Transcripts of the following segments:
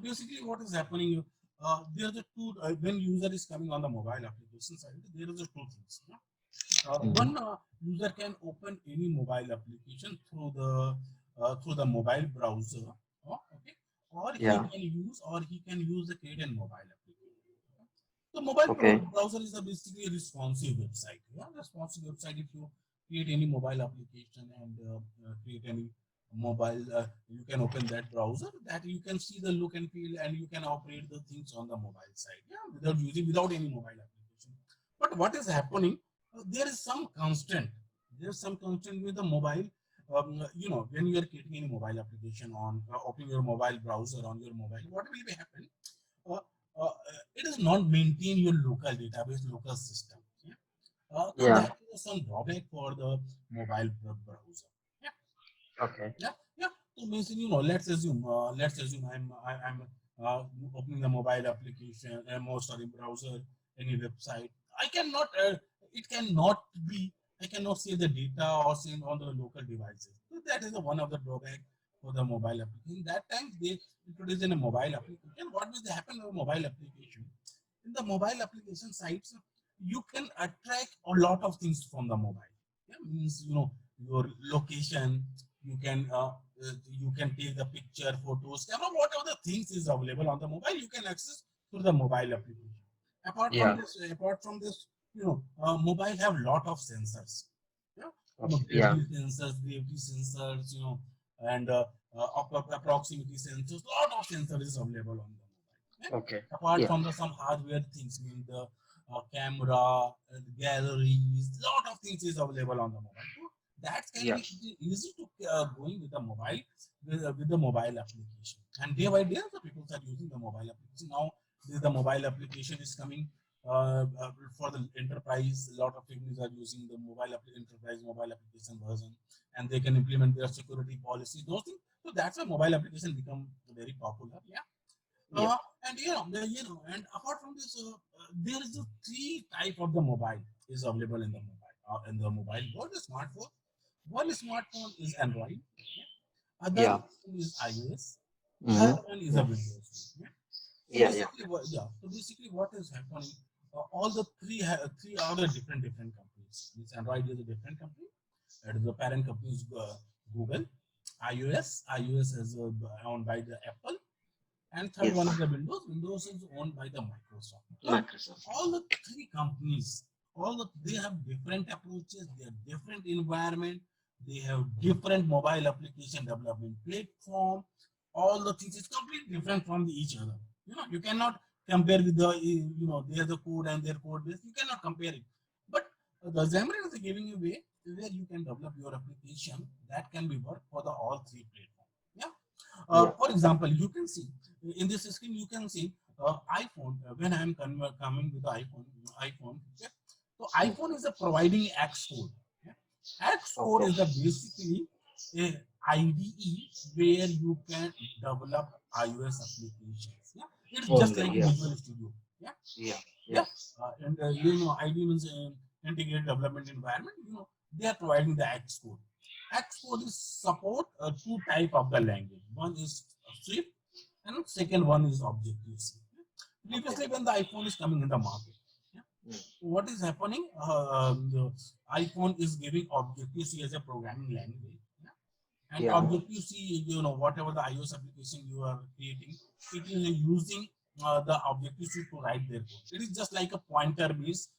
Basically, what is happening? There's a two when user is coming on the mobile application side. There is a two things. Mm-hmm. One user can open any mobile application through the mobile browser, okay, Yeah. or he can use the create an mobile application. The mobile Okay. browser is a basically a responsive website. Yeah, responsive website. If you create any mobile application and create any mobile, you can open that browser. That you can see the look and feel, and you can operate the things on the mobile side. Yeah, without any mobile application. But what is happening? There is some constant. There is some constant with the mobile. When you are creating any mobile application on opening your mobile browser on your mobile, what will be happen? uh, it is not maintain your local database, local system. Yeah? So Yeah. that is some drawback for the mobile browser. Yeah, Okay. yeah, yeah. So basically, let's assume I'm opening the mobile application, sorry, browser, any website. I cannot, it cannot be, I cannot save the data or save on the local devices. So that is the one of the drawback for the mobile application. That time they introduce in a mobile application. What will happen in a mobile application? In the mobile application sites, you can attract a lot of things from the mobile. Yeah, means your location. You can take the picture, photos, camera, whatever the things is available on the mobile. You can access through the mobile application. Yeah. Apart from this, mobile have lot of sensors. Yeah, Okay. Yeah. gravity sensors, and proximity sensors. Lot of sensors is available on the mobile. Yeah? Okay. Apart Yeah. from the some hardware things, mean the camera, the galleries, lot of things is available on the mobile. So that can Yeah. be easy to going with the mobile with the mobile application. And day by day, the people are using the mobile application now. The mobile application is coming for the enterprise. A lot of companies are using the enterprise mobile application version, and they can implement their security policy. Those things. So that's why mobile application become very popular. Yeah. Yeah. And and apart from this, there is a three type of the mobile is available in the mobile world. The smartphone. One smartphone is Android. Yeah. Other Yeah. one is iOS. Third Mm-hmm. one is a Windows. Yeah. So Yeah. Yeah. basically, what is happening? All the three are the different companies. This Android is a different company. It is the parent company is Google. iOS is owned by the Apple, and third one Yes. is the Windows. Windows is owned by the Microsoft. So Microsoft. all the three companies, they have different approaches, they have different environment, they have different mobile application development platform. All the things is completely different from each other. You cannot compare with their the code and their code base. You cannot compare it. But the Xamarin is giving you a way where you can develop your application that can be work for the all three platforms. Yeah. Yeah. For example, you can see in this screen, you can see iPhone. When I am coming with the iPhone. Okay? So Mm. iPhone is a providing Xcode. Okay? Xcode Okay. is a basically a IDE where you can develop iOS applications. Yeah, it's just Only. like a Yeah. Visual Studio. Yeah, Yeah. yeah, Yes. and IDE means integrated development environment. They are providing the Xcode. Xcode is support two type of the language. One is Swift, and second one is Objective C. Okay. Previously, when the iPhone is coming in the market, yeah, Mm. what is happening? The iPhone is giving Objective C as a programming language. Yeah? And Yeah. Objective C, whatever the iOS application you are creating, it is using the Objective C to write their code. It is just like a pointer based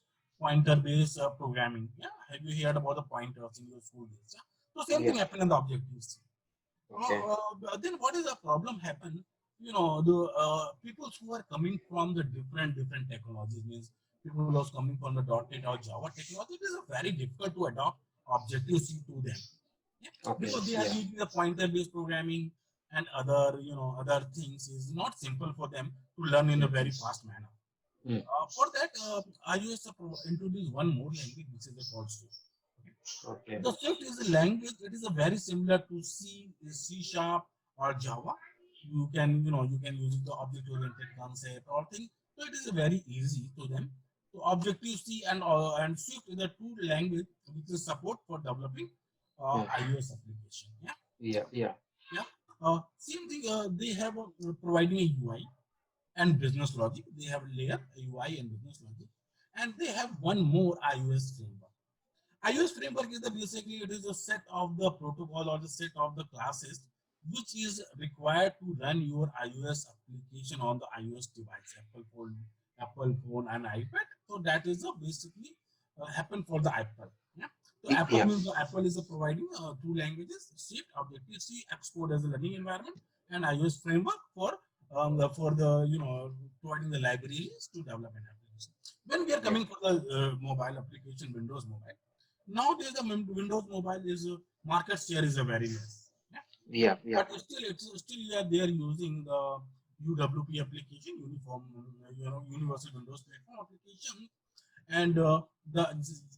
programming. Yeah, have you heard about the pointers in your school days? Yeah? So same thing Yes. happened in the Objective C. Okay. Then what is the problem happen? The people who are coming from the different technologies, means people who are coming from the .NET or Java technology, it is very difficult to adopt Objective C to them. Yeah, Okay. because they are Yeah. using the pointer-based programming and other things is not simple for them to learn in a Mm. very fast manner. Mm. For that, iOS introduced one more language, which is called Swift. Okay. Okay. The Swift is a language. It is a very similar to C Sharp or Java. You can use the object-oriented concept or thing. So it is a very easy to them. So Objective C and Swift is the two language which is support for developing Mm. iOS application. Yeah, Yeah. Yeah. yeah. Same thing. They have providing a UI and business logic. They have layer UI and business logic, and they have one more iOS framework. iOS framework is the basically it is a set of the protocol or the set of the classes which is required to run your iOS application on the iOS device, Apple phone and iPad. So that is basically happen for the Apple. Yeah. So Apple Yeah. means the Apple is providing two languages: C, Objective C, Xcode as a learning environment, and iOS framework for the providing the libraries to develop an application. When we are Yeah. coming for the mobile application, Windows Mobile. Nowadays, the Windows Mobile is market share is a very less. Yeah. Yeah. Yeah. But still, it's still they are using the UWP application, Universal Windows Platform application, and the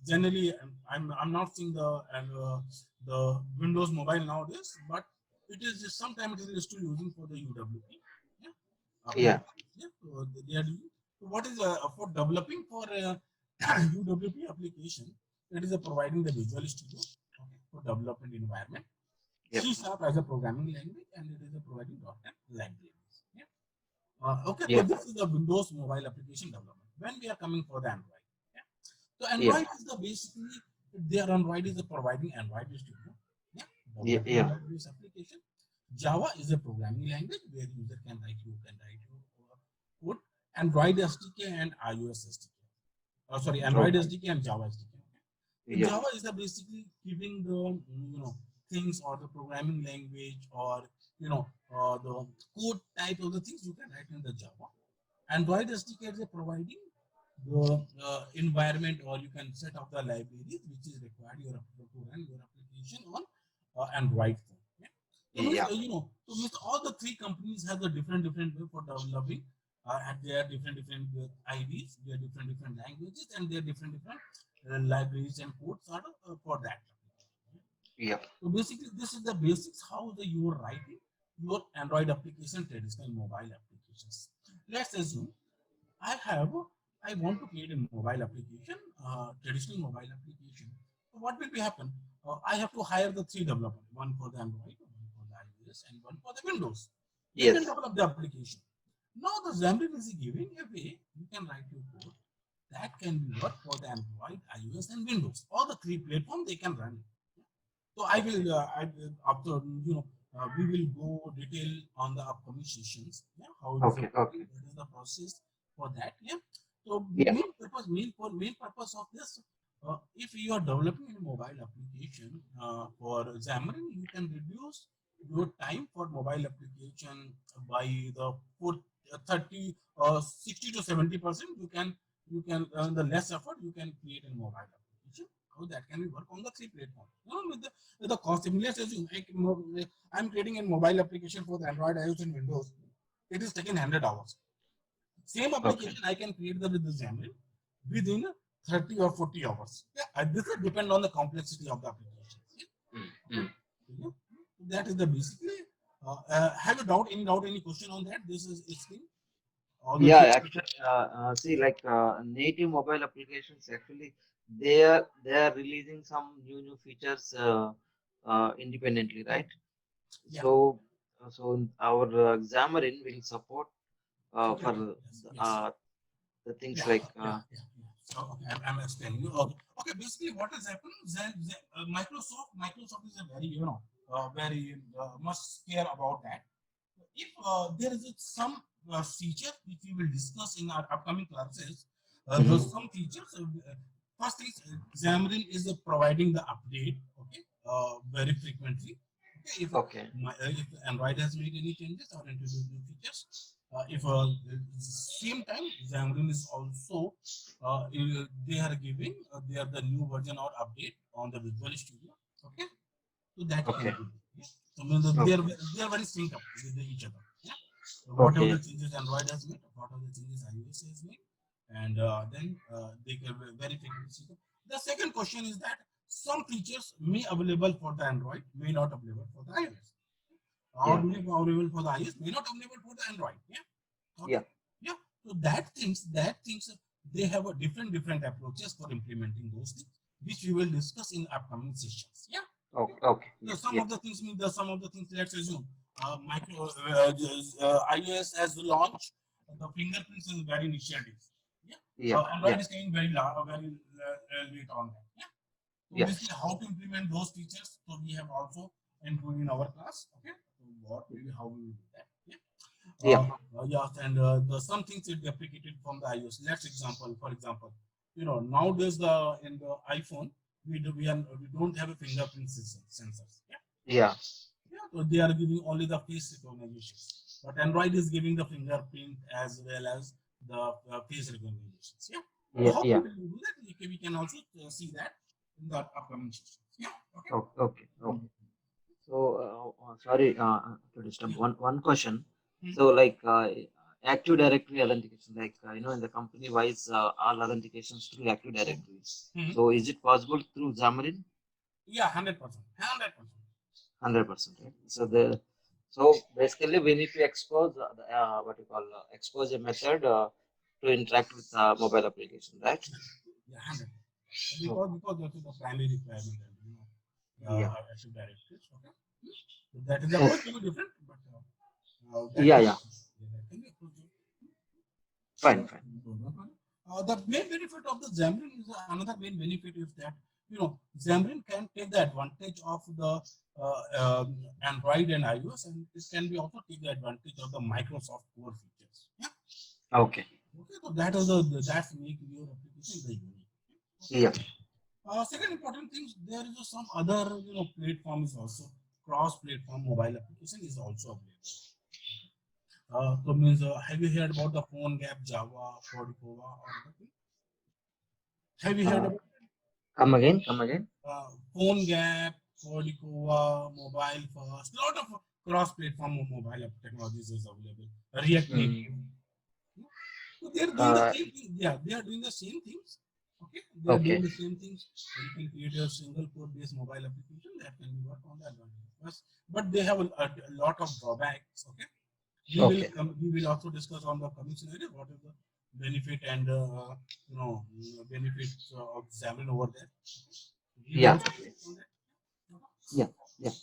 generally I'm not seeing the Windows Mobile nowadays, but it is just sometimes it is still using for the UWP. Yeah. Yeah. Application. Yeah. So they are using. So what is for developing for UWP application? It is providing the Visual Studio, okay, for development environment. Yep. C Sharp as a programming language, and it is a providing .NET libraries. Yeah. Okay, so Yeah. this is the Windows mobile application development. When we are coming for the Android, yeah. So Yeah. Android is the basically their Android is the providing Android Studio, yeah, Yeah. developing Yeah. Android-based application. Java is a programming language where user can write your code. Android SDK and iOS SDK. Sorry, Android Okay. SDK and Java SDK. Okay. So Yeah. Java is the basically giving the things or the programming language or the code type of the things you can write in the Java. Android SDK is providing the environment or you can set up the libraries which is required to run your application on Android phone. Yeah. So means, Yeah. so means all the three companies have the different way for developing at their different IDs, their different languages, and their different libraries and codes are for that. Yeah. So basically, this is the basics how you are writing your Android application, traditional mobile applications. Let's assume I have I want to create a mobile application, traditional mobile application. So what will be happen? I have to hire the three developers, one for the Android, one for the iOS, and one for the Windows. They can Yes. develop the application. Now the Xamarin is giving a way you can write your code that can be work for the Android, iOS, and Windows. All the three platforms they can run. So I Okay. will after we will go detail on the upcoming sessions. Yeah, how it is Okay. working, Okay. what is the process for that. Yeah. So Yeah. main purpose of this, if you are developing a mobile application for Xamarin, you can reduce your time for mobile application by the 30 or 60 to 70%. You can the less effort you can create a mobile application. How that can be work on the three platforms. With the cost. Let's assume I'm creating a mobile application for the Android, iOS, and Windows. It is taking 100 hours. Same Okay. application I can create with the Xamarin within 30 or 40 hours. Yeah, this will depend on the complexity of the application. Yeah. Mm. Okay. Mm. Yeah. That is the basically. Have you any question on that? This is its thing. All the Yeah, three. actually, see, like native mobile applications, actually, they are releasing some new features independently, right? Yeah. So, so our Xamarin will support Okay. for Okay. Yes. Yes. the things Yeah, like yeah. So, okay, I'm explaining you. Okay, okay. Basically, what has happened is that Microsoft is a very very much care about that. If there is some feature which we will discuss in our upcoming classes, those Mhm. some features. First is Xamarin is providing the update, okay, very frequently. Okay, Okay, if Android has made any changes or introduced new features, if same time Xamarin is also they are giving they are the new version or update on the Visual Studio. Okay, so that can okay, be. Yeah. So means that okay, they are very synced up with each other. Yeah. So whatever the okay, changes Android has made, whatever the changes iOS has made, and then they can very frequently sync up. The second question is that some features may available for the Android, may not available for the iOS, or yeah, may be available for the iOS, may not available for the Android. Yeah. Okay. yeah, Yeah. So that things they have a different approaches for implementing those things, which we will discuss in upcoming sessions. Yeah. okay, okay, So yeah, some yeah, of the things mean the some of the things. Let's assume. micro iOS has launched the fingerprints in very initial days. Yeah, Yeah, Android yeah, is coming very late on that. Yeah, so yeah, basically, how to implement those features. So we have also included in our class. Okay, so what maybe how we will do that. Yeah. yeah. Yes, and the some things it deprecated from the iOS. Let's example, for example, nowadays the in the iPhone we don't have a fingerprint sensors. Yeah, Yeah, yeah. So they are giving only the face recognitions, but Android is giving the fingerprint as well as the face recognitions. Yeah. So yeah, how we yeah. will do that? We can also see that in the upcoming sessions. Yeah. Okay. Okay, okay, okay. So, sorry to disturb. Yeah. One question. Mhm. So, like Active Directory authentication, like in the company wise, all authentications through Active Directory. Mhm. So, is it possible through Xamarin? Yeah, 100%. 100%. 100%. Right? So basically, we need to expose what you call expose a method to interact with mobile application, right? Yeah, 100. Oh, Because that is the primary requirement and yeah. active directives. Okay, so that is the Oh, approach will be different, but that yeah, can yeah. yeah, that can be approached. Fine, fine. The main benefit of the Xamarin is another main benefit is that Xamarin can take the advantage of the Android and iOS, and it can be also take the advantage of the Microsoft core features. Yeah. Okay. Okay, so that's make your application the unique. Okay. Yeah. Second important thing, there is some other platforms also cross-platform mobile application is also available. So means have you heard about the phone gap Java, Cordova, or other thing? Have you heard Uh, about Come again. Come again. phone gap, Cordova, mobile first? Lot of cross-platform mobile technologies is available. React Native. Mm, So they are doing the uh, same thing. Yeah, they are doing the same things. Okay, they are doing okay. the same things. You can create a single code-based mobile application that can be worked on the advantage. But they have a lot of drawbacks. Okay, Okay. we will also discuss on the coming scenario what is the benefit and benefits of Xamarin over there. Okay. We will Yeah. also discuss on that. Yeah. Yeah.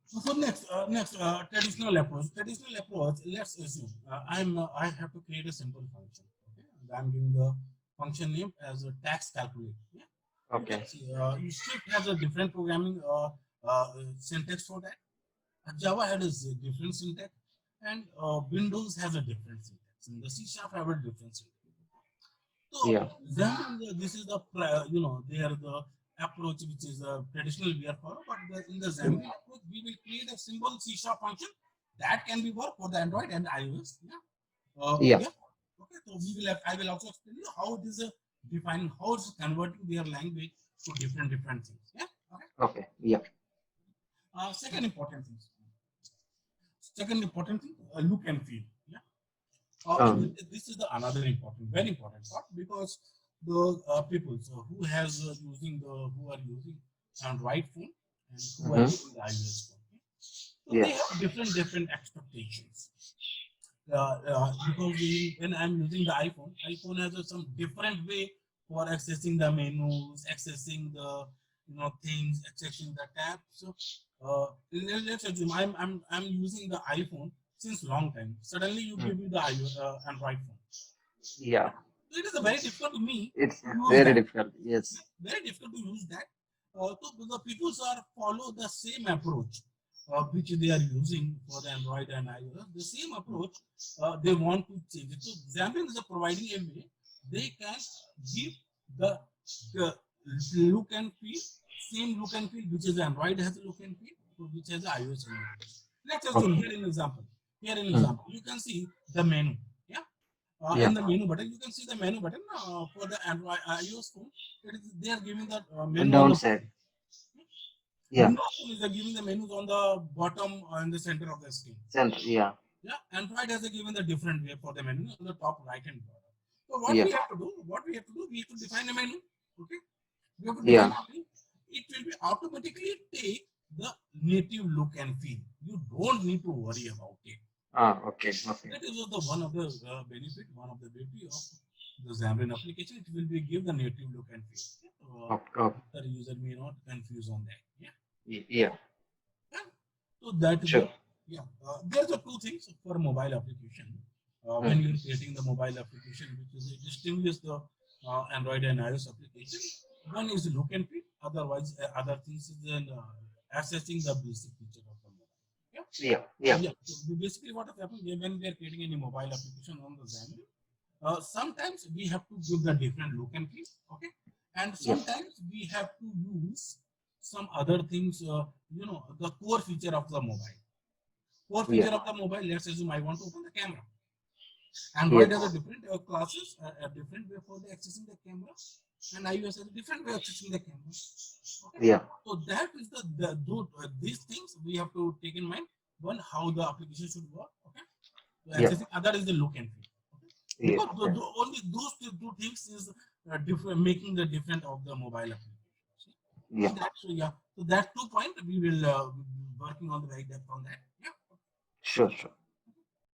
So next traditional approach. Traditional approach. Let's assume I have to create a simple function. Okay, and I'm giving the function name as a tax calculator. Yeah, you can Okay. see Swift has a different programming syntax for that. Java had a different syntax, and Windows has a different syntax. And the C Sharp have a different syntax. So Yeah. Xamarin, this is the they are the approach which is traditional we are follow, but in the Xamarin approach, we will create a simple C sharp function that can be work for the Android and iOS. Yeah. Yeah. Yeah. Okay. So I will also explain you how it is defining how it's converting their language to different things. Yeah. Okay. Okay. Yeah. Second important thing. Second important thing, look and feel. Yeah. Um. This is the another important, very important part because the people so who are using Android phone and who are Mhm. using the iOS phone. Okay? So Yeah. they have different expectations. Because when I'm using the iPhone has some different way for accessing the menus, accessing the things, accessing the tabs. So let's assume I'm using the iPhone since long time. Suddenly you Mm. give me the Android phone. Yeah. So it is very difficult to me It's to use very that. difficult. Yes. Very difficult to use that. So the people are follow the same approach which they are using for the Android and iOS. The same approach they want to change it. So Xamarin is providing a way they can give the the look and feel same look and feel which is Android has a look and feel, so which has a iOS has a look and feel. Let's assume Okay. here in example. Here in Mm. example, you can see the menu. Yeah, Yeah. in the menu button, you can see the menu button for the Android iOS phone. They are giving the And menu on the downside. Yeah. Windows phone is giving the menus on the bottom in the center of the screen. Center. Yeah. Yeah, Android has given the different way for the menu on the top right and bottom. So what Yeah. we have to do? What we have to do? We have to define a menu. Okay, we have to define Yeah. a menu. It will be automatically take the native look and feel. You don't need to worry about it. Ah. Okay. Okay. That is the one of the benefit, one of the beauty of the Xamarin application. It will be give the native look and feel. Okay. Okay. The user may not confuse on that. Yeah. Yeah. Yeah. So that Sure. way, yeah, there's a two things for mobile application. When Mm. you're creating the mobile application, which is distinguish the Android and iOS application, one is look and feel. Otherwise, other things is then accessing the basic feature of the mobile. Yeah. Yeah, So yeah, yeah, so basically what has happened when we are creating any mobile application on the Xamarin, sometimes we have to give the different look and feel, okay, and yeah, sometimes we have to use some other things, the core feature of the mobile. Core yeah, feature of the mobile, let's assume I want to open the camera. Android has a yes, different classes, a different way for the accessing the camera, and iOS has a different way of accessing the camera. Okay, yeah, so that is these things we have to take in mind. One, how the application should work. Okay, so yeah, accessing other is the look and feel. Okay, yeah, because yeah, only those two things is different, making the different of the mobile application. See? So yeah. that's yeah. So that 2 point we will be working on the very depth on that. Yeah. Sure, sure.